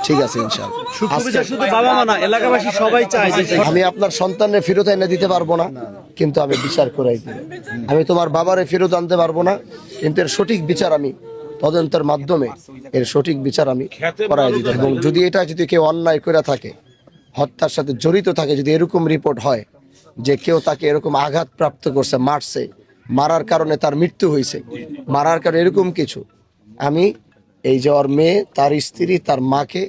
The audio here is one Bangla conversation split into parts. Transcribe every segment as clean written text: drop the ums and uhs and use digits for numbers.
ঠিক আছে ইনশাআল্লাহ। শুধু বাবা মা না, এলাকাবাসী সবাই চায় যে আমি আপনার সন্তানের ফেরত এনে দিতে পারবো না, কিন্তু আমি বিচার করাই দিব। আমি তোমার বাবারে ফেরত আনতে পারবো না, কিন্তু এর সঠিক বিচার আমি তদন্তের মাধ্যমে এর সঠিক বিচার আমি করাই দিব। এবং যদি কেউ অন্যায় করে থাকে, হত্যার সাথে জড়িত থাকে, যদি এরকম রিপোর্ট হয় যে কেউ তাকে এরকম আঘাত প্রাপ্ত করছে, মারছে, মারার কারণে তার মৃত্যু হয়েছে, মারার কারণে এরকম কিছু, আমি এই যে ওর মেয়ে, তার স্ত্রী, তার মাকে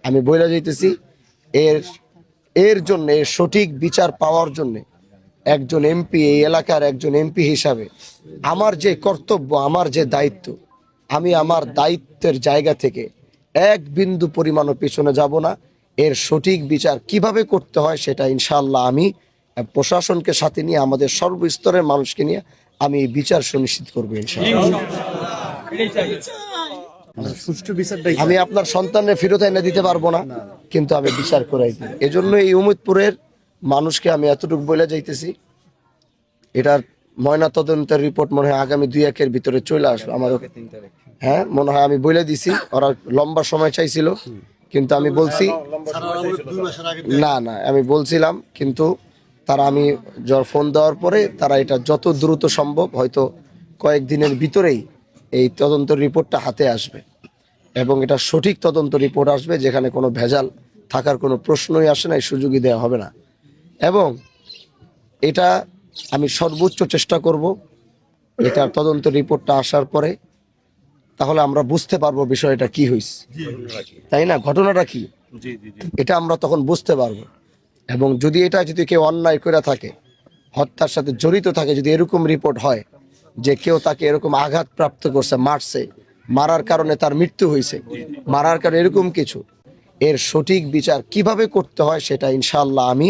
আমি বলে যাইতেছি, এর জন্য, এর সঠিক বিচার পাওয়ার জন্য একজন এমপি, এই এলাকার একজন এমপি হিসাবে আমার যে কর্তব্য, আমার যে দায়িত্ব, আমি আমার দায়িত্বের জায়গা থেকে এক বিন্দু পরিমাণও পিছনে যাব না। এর সঠিক বিচার কিভাবে করতে হয় সেটা ইনশাআল্লাহ আমি প্রশাসনকে সাথে নিয়ে, আমাদের সর্বস্তরের মানুষকে নিয়ে আমি এই বিচার সুনিশ্চিত করবো ইনশাআল্লাহ। আমি আপনার সন্তানের ফেরত এনে দিতে পারবো না, কিন্তু আমি বিচার করাই দিব। এজন্য এই উম্মতপুরের মানুষকে আমি এতটুকু বলে যাইতেছি, এটার ময়না তদন্তের রিপোর্ট মনে হয় আগামী 2-1 ভিতরে চলে আসবে আমার। হ্যাঁ, মনে হয় আমি বলে দিছি। ওরা লম্বা সময় চাইছিল, কিন্তু আমি বলছি না, আমি বলছিলাম, কিন্তু তারা, আমি ফোন দেওয়ার পরে তারা এটা যত দ্রুত সম্ভব, হয়তো কয়েকদিনের ভিতরেই এই তদন্ত রিপোর্টটা হাতে আসবে, এবং এটা সঠিক তদন্ত রিপোর্ট আসবে, যেখানে কোনো ভেজাল থাকার কোনো প্রশ্নই আসে না, এই সুযোগই দেওয়া হবে না। এবং এটা আমি সর্বোচ্চ চেষ্টা করব, এটার তদন্ত রিপোর্টটা আসার পরে তাহলে আমরা বুঝতে পারবো বিষয়টা কি হয়েছে, তাই না, ঘটনাটা কি, এটা আমরা তখন বুঝতে পারবো। এবং যদি কেউ অন্যায় করে থাকে, হত্যার সাথে জড়িত থাকে, যদি এরকম রিপোর্ট হয় যে কেউ তাকে এরকম আঘাত প্রাপ্ত করছে, মারছে, মারার কারণে তার মৃত্যু হয়েছে, মারার কারণে এরকম কিছু, এর সঠিক বিচার কিভাবে করতে হয় সেটা ইনশাআল্লাহ আমি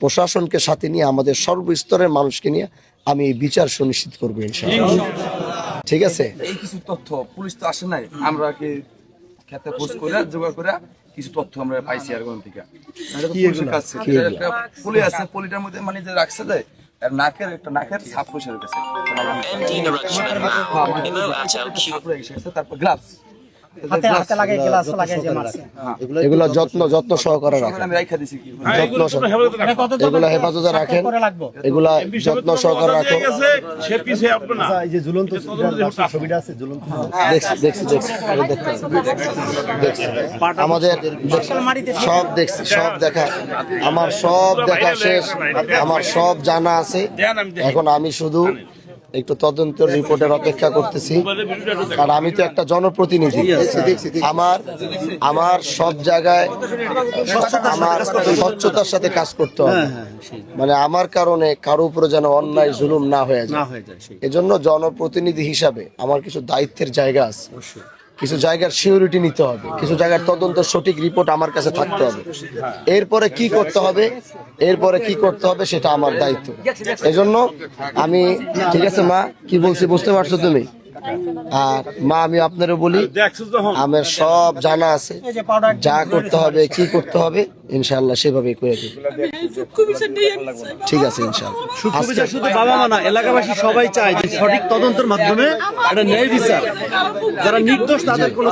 প্রশাসনকে সাথে নিয়ে, আমাদের সর্বস্তরের মানুষকে নিয়ে আমি এই বিচার সুনিশ্চিত করবো ইনশাআল্লাহ। ঠিক আছে। এই কিছু তথ্য পুলিশ তো আসে নাই, আমরা কি খেতে খোঁজ করে জোগাড় করে কিছু তথ্য আমরা পাইছি আর কোন থেকে পুলি আছে, পুলিটার মধ্যে মানে যে রাখছে যায় নাকের ছাপ বসে রেখেছে, তারপর গ্লাভস, এগুলো যত্ন সহকারে রাখেন, এগুলা হেফাজতে রাখেন, এগুলা যত্ন সহকারে রাখো। আমাদের সব দেখছি, সব দেখা, আমার সব দেখা শেষ, আমার সব জানা আছে। এখন আমি শুধু একটু তদন্তের রিপোর্টের অপেক্ষা করতেছি, আর আমি তো একটা জনপ্রতিনিধি। আমার সব জায়গায় আমার স্বচ্ছতার সাথে কাজ করতে হবে, মানে আমার কারণে কারো উপরে যেন অন্যায় জুলুম না হয়ে যায়। এজন্য জনপ্রতিনিধি হিসাবে আমার কিছু দায়িত্বের জায়গা আছে, কিছু জায়গার সিকিউরিটি নিতে হবে, কিছু জায়গার তদন্ত সঠিক রিপোর্ট আমার কাছে থাকতে হবে। এরপরে কি করতে হবে সেটা আমার দায়িত্ব। এজন্য আমি, ঠিক আছে মা, কি বলছি বুঝতে পারছো তুমি? আর মা, আমি আপনারও বলি, আমার সব জানা আছে, যা করতে হবে, কি করতে হবে, ইনশাআল্লাহ সেভাবেই করে দেব। ঠিক আছে ইনশাআল্লাহ। শুধু বাবা মা না, এলাকাবাসী সবাই চায় যে সঠিক তদন্তের মাধ্যমে একটা ন্যায় বিচার, যারা নির্দোষ তাদের কোনো